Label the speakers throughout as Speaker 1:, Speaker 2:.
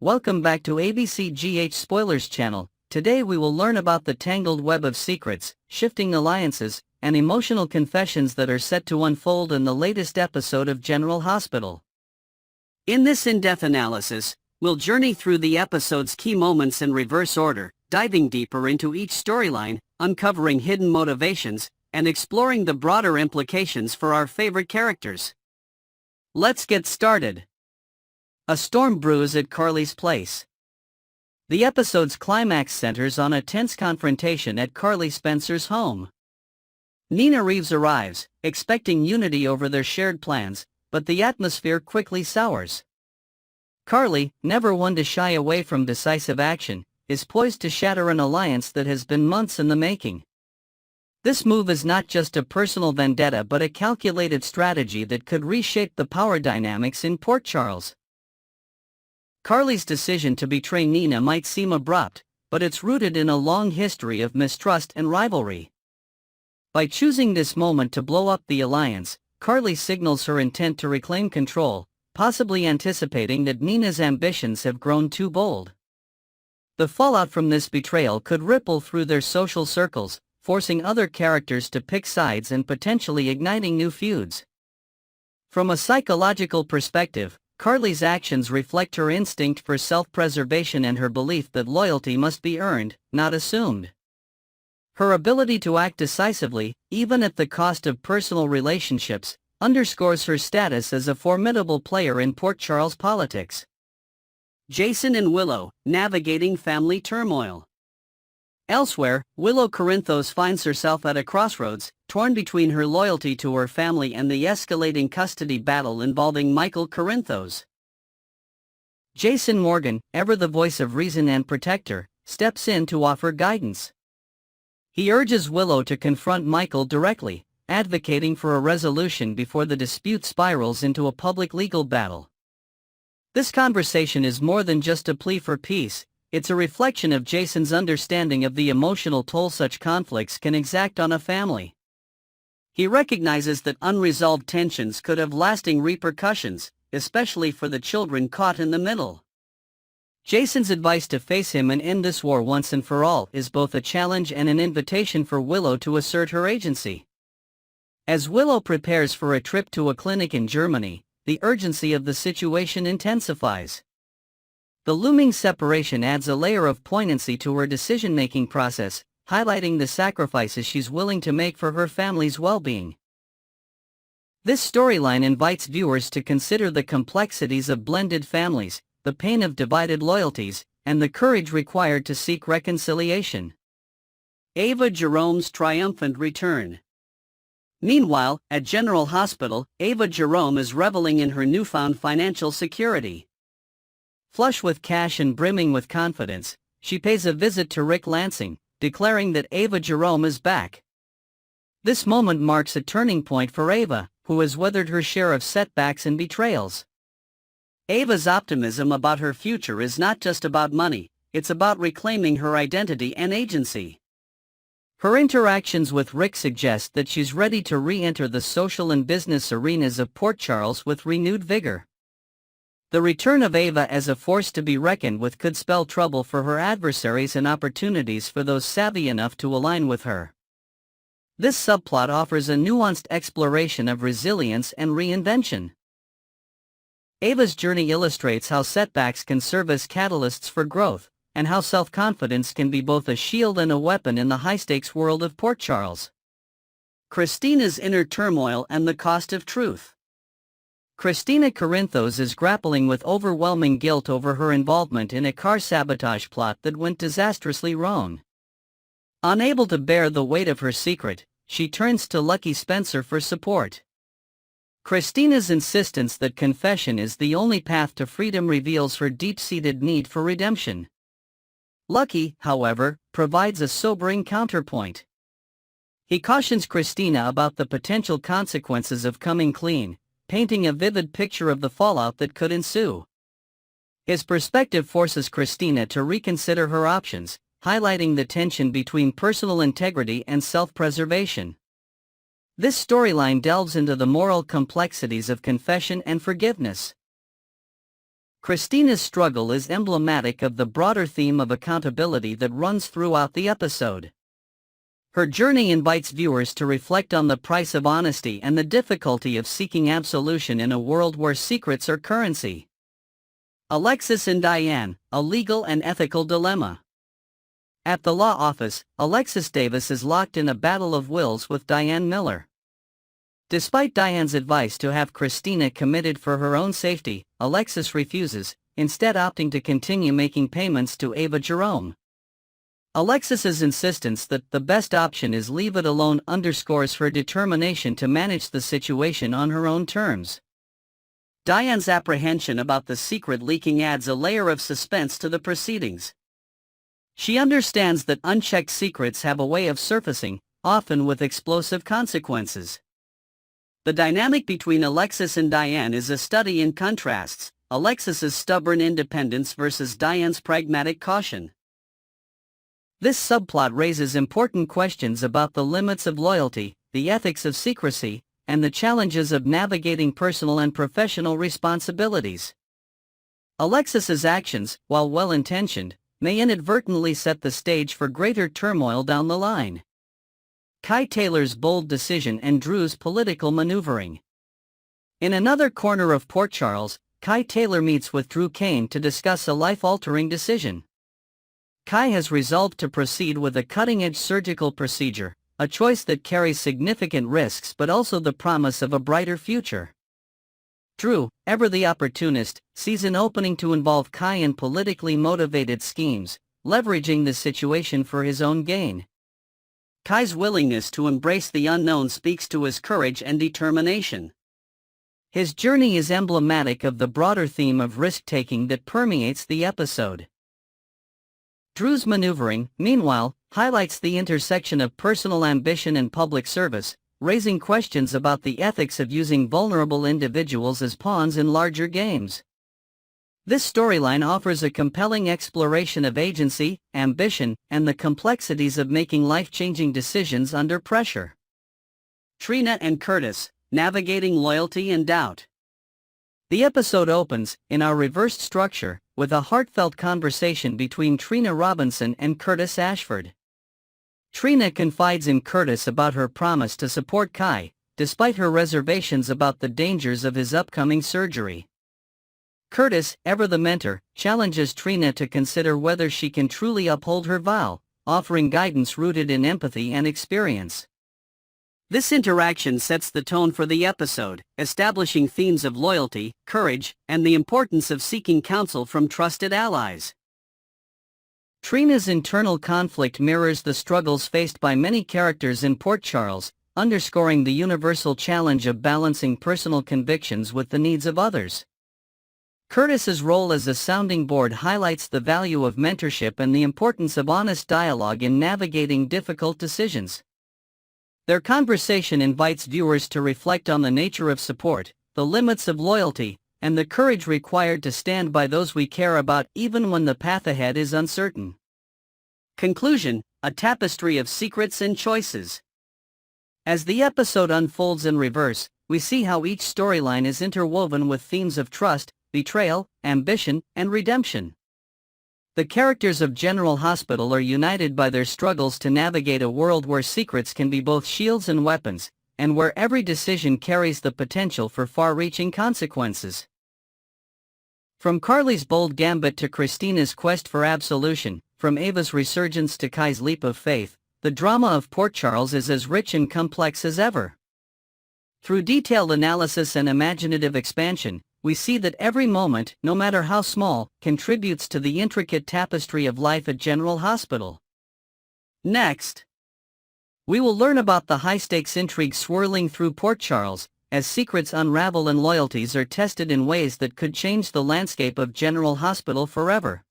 Speaker 1: Welcome back to ABCGH Spoilers channel. Today we will learn about the tangled web of secrets, shifting alliances, and emotional confessions that are set to unfold in the latest episode of General Hospital. In this in-depth analysis, we'll journey through the episode's key moments in reverse order, diving deeper into each storyline, uncovering hidden motivations, and exploring the broader implications for our favorite characters. Let's get started. A storm brews at Carly's place. The episode's climax centers on a tense confrontation at Carly Spencer's home. Nina Reeves arrives, expecting unity over their shared plans, but the atmosphere quickly sours. Carly, never one to shy away from decisive action, is poised to shatter an alliance that has been months in the making. This move is not just a personal vendetta but a calculated strategy that could reshape the power dynamics in Port Charles. Carly's decision to betray Nina might seem abrupt, but it's rooted in a long history of mistrust and rivalry. By choosing this moment to blow up the alliance, Carly signals her intent to reclaim control, possibly anticipating that Nina's ambitions have grown too bold. The fallout from this betrayal could ripple through their social circles, forcing other characters to pick sides and potentially igniting new feuds. From a psychological perspective, Carly's actions reflect her instinct for self-preservation and her belief that loyalty must be earned, not assumed. Her ability to act decisively, even at the cost of personal relationships, underscores her status as a formidable player in Port Charles politics. Jason and Willow, navigating family turmoil. Elsewhere, Willow Corinthos finds herself at a crossroads, torn between her loyalty to her family and the escalating custody battle involving Michael Corinthos. Jason Morgan, ever the voice of reason and protector, steps in to offer guidance. He urges Willow to confront Michael directly, advocating for a resolution before the dispute spirals into a public legal battle. This conversation is more than just a plea for peace. It's a reflection of Jason's understanding of the emotional toll such conflicts can exact on a family. He recognizes that unresolved tensions could have lasting repercussions, especially for the children caught in the middle. Jason's advice to face him and end this war once and for all is both a challenge and an invitation for Willow to assert her agency. As Willow prepares for a trip to a clinic in Germany, the urgency of the situation intensifies. The looming separation adds a layer of poignancy to her decision-making process, highlighting the sacrifices she's willing to make for her family's well-being. This storyline invites viewers to consider the complexities of blended families, the pain of divided loyalties, and the courage required to seek reconciliation. Ava Jerome's triumphant return. Meanwhile, at General Hospital, Ava Jerome is reveling in her newfound financial security. Flush with cash and brimming with confidence, she pays a visit to Rick Lansing, declaring that Ava Jerome is back. This moment marks a turning point for Ava, who has weathered her share of setbacks and betrayals. Ava's optimism about her future is not just about money, it's about reclaiming her identity and agency. Her interactions with Rick suggest that she's ready to re-enter the social and business arenas of Port Charles with renewed vigor. The return of Ava as a force to be reckoned with could spell trouble for her adversaries and opportunities for those savvy enough to align with her. This subplot offers a nuanced exploration of resilience and reinvention. Ava's journey illustrates how setbacks can serve as catalysts for growth, and how self-confidence can be both a shield and a weapon in the high-stakes world of Port Charles. Christina's inner turmoil and the cost of truth. Christina Corinthos is grappling with overwhelming guilt over her involvement in a car sabotage plot that went disastrously wrong. Unable to bear the weight of her secret, she turns to Lucky Spencer for support. Christina's insistence that confession is the only path to freedom reveals her deep-seated need for redemption. Lucky, however, provides a sobering counterpoint. He cautions Christina about the potential consequences of coming clean, painting a vivid picture of the fallout that could ensue. His perspective forces Christina to reconsider her options, highlighting the tension between personal integrity and self-preservation. This storyline delves into the moral complexities of confession and forgiveness. Christina's struggle is emblematic of the broader theme of accountability that runs throughout the episode. Her journey invites viewers to reflect on the price of honesty and the difficulty of seeking absolution in a world where secrets are currency. Alexis and Diane, a legal and ethical dilemma. At the law office, Alexis Davis is locked in a battle of wills with Diane Miller. Despite Diane's advice to have Christina committed for her own safety, Alexis refuses, instead opting to continue making payments to Ava Jerome. Alexis's insistence that the best option is leave it alone underscores her determination to manage the situation on her own terms. Diane's apprehension about the secret leaking adds a layer of suspense to the proceedings. She understands that unchecked secrets have a way of surfacing, often with explosive consequences. The dynamic between Alexis and Diane is a study in contrasts, Alexis's stubborn independence versus Diane's pragmatic caution. This subplot raises important questions about the limits of loyalty, the ethics of secrecy, and the challenges of navigating personal and professional responsibilities. Alexis's actions, while well-intentioned, may inadvertently set the stage for greater turmoil down the line. Kai Taylor's bold decision and Drew's political maneuvering. In another corner of Port Charles, Kai Taylor meets with Drew Kane to discuss a life-altering decision. Kai has resolved to proceed with a cutting-edge surgical procedure, a choice that carries significant risks but also the promise of a brighter future. Drew, ever the opportunist, sees an opening to involve Kai in politically motivated schemes, leveraging the situation for his own gain. Kai's willingness to embrace the unknown speaks to his courage and determination. His journey is emblematic of the broader theme of risk-taking that permeates the episode. Drew's maneuvering, meanwhile, highlights the intersection of personal ambition and public service, raising questions about the ethics of using vulnerable individuals as pawns in larger games. This storyline offers a compelling exploration of agency, ambition, and the complexities of making life-changing decisions under pressure. Trina and Curtis, navigating loyalty and doubt. The episode opens, in our reversed structure, with a heartfelt conversation between Trina Robinson and Curtis Ashford. Trina confides in Curtis about her promise to support Kai, despite her reservations about the dangers of his upcoming surgery. Curtis, ever the mentor, challenges Trina to consider whether she can truly uphold her vow, offering guidance rooted in empathy and experience. This interaction sets the tone for the episode, establishing themes of loyalty, courage, and the importance of seeking counsel from trusted allies. Trina's internal conflict mirrors the struggles faced by many characters in Port Charles, underscoring the universal challenge of balancing personal convictions with the needs of others. Curtis's role as a sounding board highlights the value of mentorship and the importance of honest dialogue in navigating difficult decisions. Their conversation invites viewers to reflect on the nature of support, the limits of loyalty, and the courage required to stand by those we care about even when the path ahead is uncertain. Conclusion: a tapestry of secrets and choices. As the episode unfolds in reverse, we see how each storyline is interwoven with themes of trust, betrayal, ambition, and redemption. The characters of General Hospital are united by their struggles to navigate a world where secrets can be both shields and weapons, and where every decision carries the potential for far-reaching consequences. From Carly's bold gambit to Christina's quest for absolution, from Ava's resurgence to Kai's leap of faith, the drama of Port Charles is as rich and complex as ever. Through detailed analysis and imaginative expansion, we see that every moment, no matter how small, contributes to the intricate tapestry of life at General Hospital. Next, we will learn about the high-stakes intrigue swirling through Port Charles, as secrets unravel and loyalties are tested in ways that could change the landscape of General Hospital forever.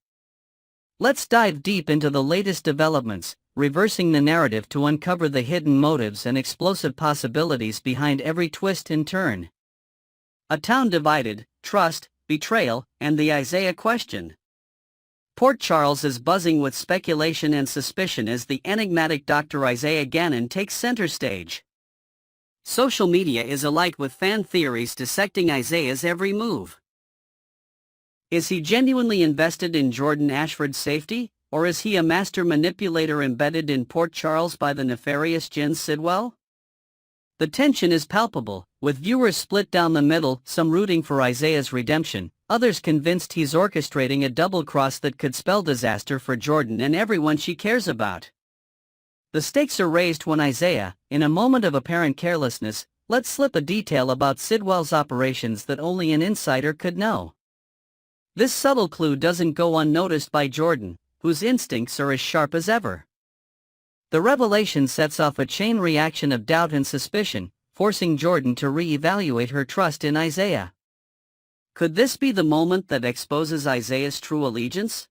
Speaker 1: Let's dive deep into the latest developments, reversing the narrative to uncover the hidden motives and explosive possibilities behind every twist and turn. A town divided, trust, betrayal, and the Isaiah question. Port Charles is buzzing with speculation and suspicion as the enigmatic Dr. Isaiah Ganon takes center stage. Social media is alight with fan theories dissecting Isaiah's every move. Is he genuinely invested in Jordan Ashford's safety, or is he a master manipulator embedded in Port Charles by the nefarious Jens Sidwell? The tension is palpable, with viewers split down the middle, some rooting for Isaiah's redemption, others convinced he's orchestrating a double cross that could spell disaster for Jordan and everyone she cares about. The stakes are raised when Isaiah, in a moment of apparent carelessness, lets slip a detail about Sidwell's operations that only an insider could know. This subtle clue doesn't go unnoticed by Jordan, whose instincts are as sharp as ever. The revelation sets off a chain reaction of doubt and suspicion, forcing Jordan to re-evaluate her trust in Isaiah. Could this be the moment that exposes Isaiah's true allegiance?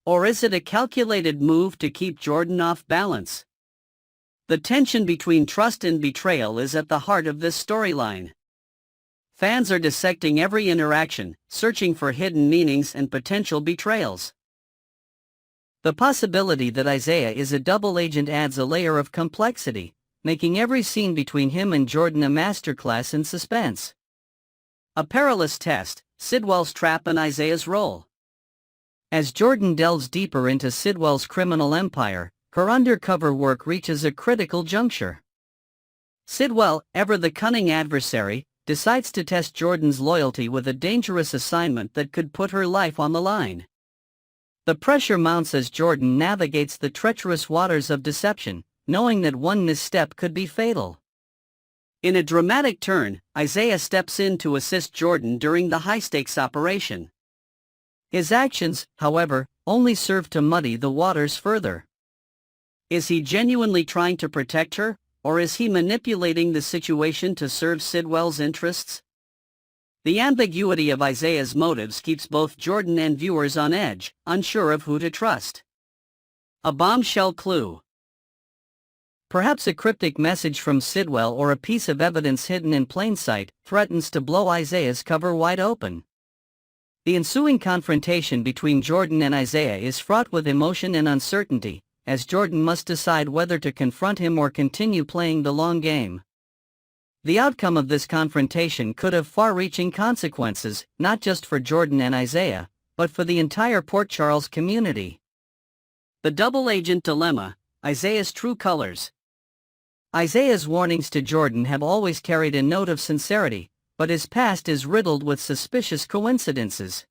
Speaker 1: Or is it a calculated move to keep Jordan off balance? The tension between trust and betrayal is at the heart of this storyline. Fans are dissecting every interaction, searching for hidden meanings and potential betrayals. The possibility that Isaiah is a double agent adds a layer of complexity, making every scene between him and Jordan a masterclass in suspense. A perilous test, Sidwell's trap and Isaiah's role. As Jordan delves deeper into Sidwell's criminal empire, her undercover work reaches a critical juncture. Sidwell, ever the cunning adversary, decides to test Jordan's loyalty with a dangerous assignment that could put her life on the line. The pressure mounts as Jordan navigates the treacherous waters of deception, knowing that one misstep could be fatal. In a dramatic turn, Isaiah steps in to assist Jordan during the high-stakes operation. His actions, however, only serve to muddy the waters further. Is he genuinely trying to protect her, or is he manipulating the situation to serve Sidwell's interests? The ambiguity of Isaiah's motives keeps both Jordan and viewers on edge, unsure of who to trust. A bombshell clue. Perhaps a cryptic message from Sidwell or a piece of evidence hidden in plain sight threatens to blow Isaiah's cover wide open. The ensuing confrontation between Jordan and Isaiah is fraught with emotion and uncertainty, as Jordan must decide whether to confront him or continue playing the long game. The outcome of this confrontation could have far-reaching consequences, not just for Jordan and Isaiah, but for the entire Port Charles community. The double-agent dilemma, Isaiah's true colors. Isaiah's warnings to Jordan have always carried a note of sincerity, but his past is riddled with suspicious coincidences.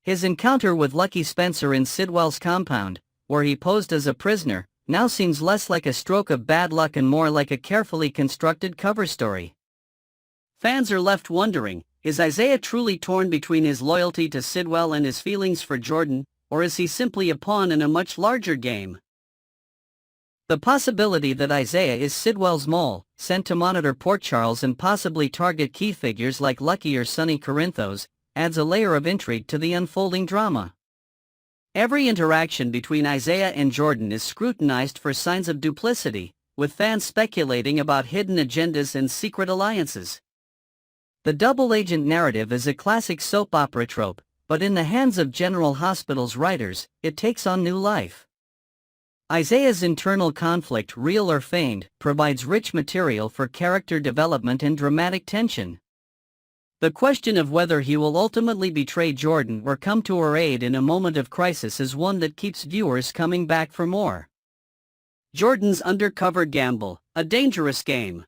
Speaker 1: His encounter with Lucky Spencer in Sidwell's compound, where he posed as a prisoner, now seems less like a stroke of bad luck and more like a carefully constructed cover story. Fans are left wondering, is Isaiah truly torn between his loyalty to Sidwell and his feelings for Jordan, or is he simply a pawn in a much larger game? The possibility that Isaiah is Sidwell's mole, sent to monitor Port Charles and possibly target key figures like Lucky or Sonny Corinthos, adds a layer of intrigue to the unfolding drama. Every interaction between Isaiah and Jordan is scrutinized for signs of duplicity, with fans speculating about hidden agendas and secret alliances. The double-agent narrative is a classic soap opera trope, but in the hands of General Hospital's writers, it takes on new life. Isaiah's internal conflict, real or feigned, provides rich material for character development and dramatic tension. The question of whether he will ultimately betray Jordan or come to her aid in a moment of crisis is one that keeps viewers coming back for more. Jordan's undercover gamble, a dangerous game.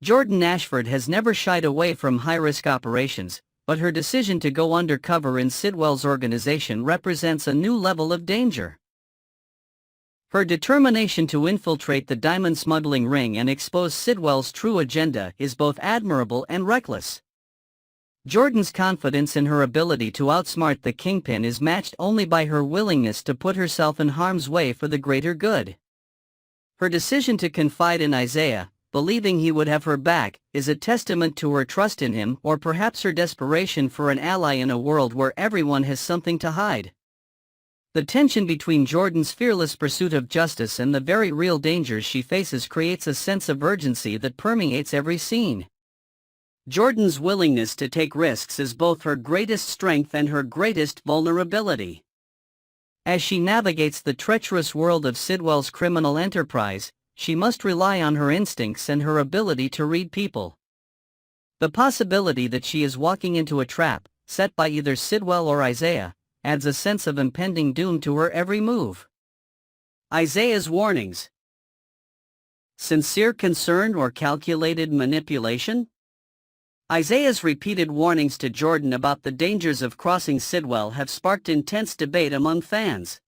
Speaker 1: Jordan Ashford has never shied away from high-risk operations, but her decision to go undercover in Sidwell's organization represents a new level of danger. Her determination to infiltrate the diamond smuggling ring and expose Sidwell's true agenda is both admirable and reckless. Jordan's confidence in her ability to outsmart the kingpin is matched only by her willingness to put herself in harm's way for the greater good. Her decision to confide in Isaiah, believing he would have her back, is a testament to her trust in him or perhaps her desperation for an ally in a world where everyone has something to hide. The tension between Jordan's fearless pursuit of justice and the very real dangers she faces creates a sense of urgency that permeates every scene. Jordan's willingness to take risks is both her greatest strength and her greatest vulnerability. As she navigates the treacherous world of Sidwell's criminal enterprise, she must rely on her instincts and her ability to read people. The possibility that she is walking into a trap, set by either Sidwell or Isaiah, adds a sense of impending doom to her every move. Isaiah's warnings. Sincere concern or calculated manipulation? Isaiah's repeated warnings to Jordan about the dangers of crossing Sidwell have sparked intense debate among fans.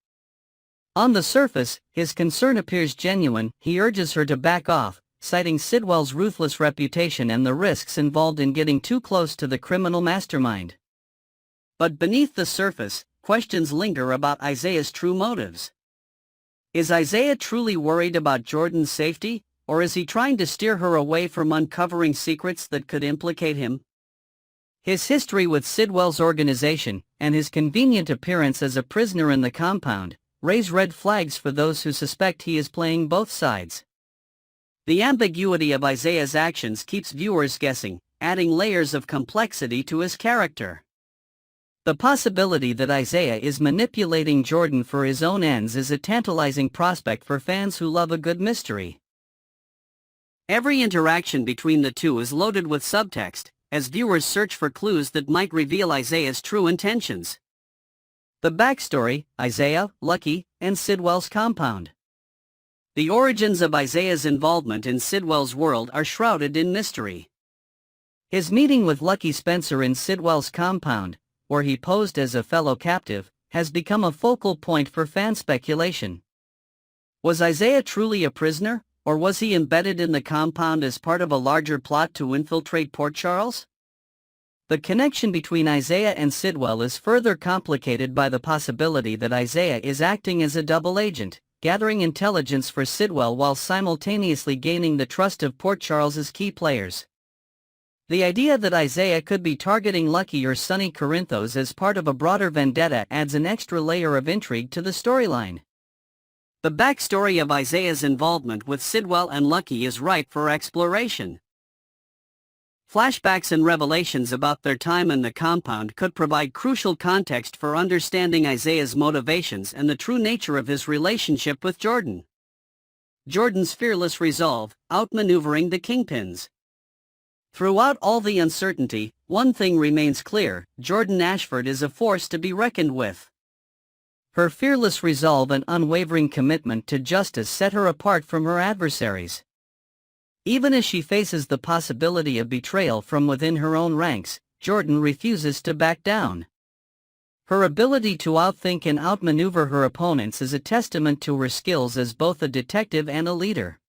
Speaker 1: On the surface, his concern appears genuine. He urges her to back off, citing Sidwell's ruthless reputation and the risks involved in getting too close to the criminal mastermind. But beneath the surface, questions linger about Isaiah's true motives. Is Isaiah truly worried about Jordan's safety, or is he trying to steer her away from uncovering secrets that could implicate him? His history with Sidwell's organization, and his convenient appearance as a prisoner in the compound, raise red flags for those who suspect he is playing both sides. The ambiguity of Isaiah's actions keeps viewers guessing, adding layers of complexity to his character. The possibility that Isaiah is manipulating Jordan for his own ends is a tantalizing prospect for fans who love a good mystery. Every interaction between the two is loaded with subtext, as viewers search for clues that might reveal Isaiah's true intentions. The backstory: Isaiah, Lucky, and Sidwell's compound. The origins of Isaiah's involvement in Sidwell's world are shrouded in mystery. His meeting with Lucky Spencer in Sidwell's compound, where he posed as a fellow captive, has become a focal point for fan speculation. Was Isaiah truly a prisoner, or was he embedded in the compound as part of a larger plot to infiltrate Port Charles? The connection between Isaiah and Sidwell is further complicated by the possibility that Isaiah is acting as a double agent, gathering intelligence for Sidwell while simultaneously gaining the trust of Port Charles's key players. The idea that Isaiah could be targeting Lucky or Sonny Corinthos as part of a broader vendetta adds an extra layer of intrigue to the storyline. The backstory of Isaiah's involvement with Sidwell and Lucky is ripe for exploration. Flashbacks and revelations about their time in the compound could provide crucial context for understanding Isaiah's motivations and the true nature of his relationship with Jordan. Jordan's fearless resolve, outmaneuvering the kingpins. Throughout all the uncertainty, one thing remains clear: Jordan Ashford is a force to be reckoned with. Her fearless resolve and unwavering commitment to justice set her apart from her adversaries. Even as she faces the possibility of betrayal from within her own ranks, Jordan refuses to back down. Her ability to outthink and outmaneuver her opponents is a testament to her skills as both a detective and a leader.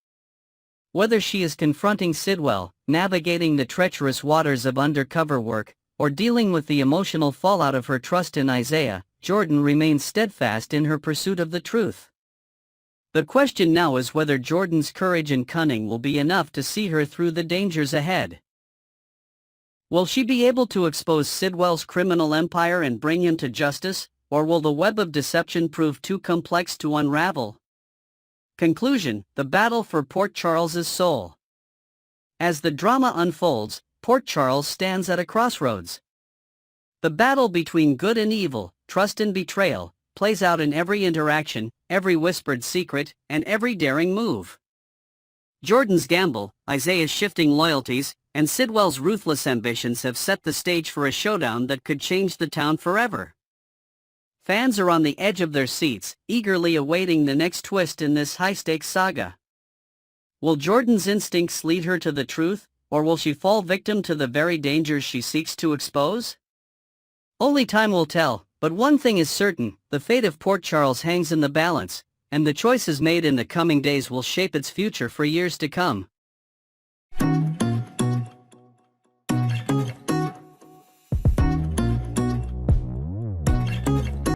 Speaker 1: Whether she is confronting Sidwell, navigating the treacherous waters of undercover work, or dealing with the emotional fallout of her trust in Isaiah, Jordan remains steadfast in her pursuit of the truth. The question now is whether Jordan's courage and cunning will be enough to see her through the dangers ahead. Will she be able to expose Sidwell's criminal empire and bring him to justice, or will the web of deception prove too complex to unravel? Conclusion: the battle for Port Charles's soul. As the drama unfolds, Port Charles stands at a crossroads. The battle between good and evil, trust and betrayal, plays out in every interaction, every whispered secret, and every daring move. Jordan's gamble, Isaiah's shifting loyalties, and Sidwell's ruthless ambitions have set the stage for a showdown that could change the town forever. Fans are on the edge of their seats, eagerly awaiting the next twist in this high-stakes saga. Will Jordan's instincts lead her to the truth, or will she fall victim to the very dangers she seeks to expose? Only time will tell, but one thing is certain: the fate of Port Charles hangs in the balance, and the choices made in the coming days will shape its future for years to come.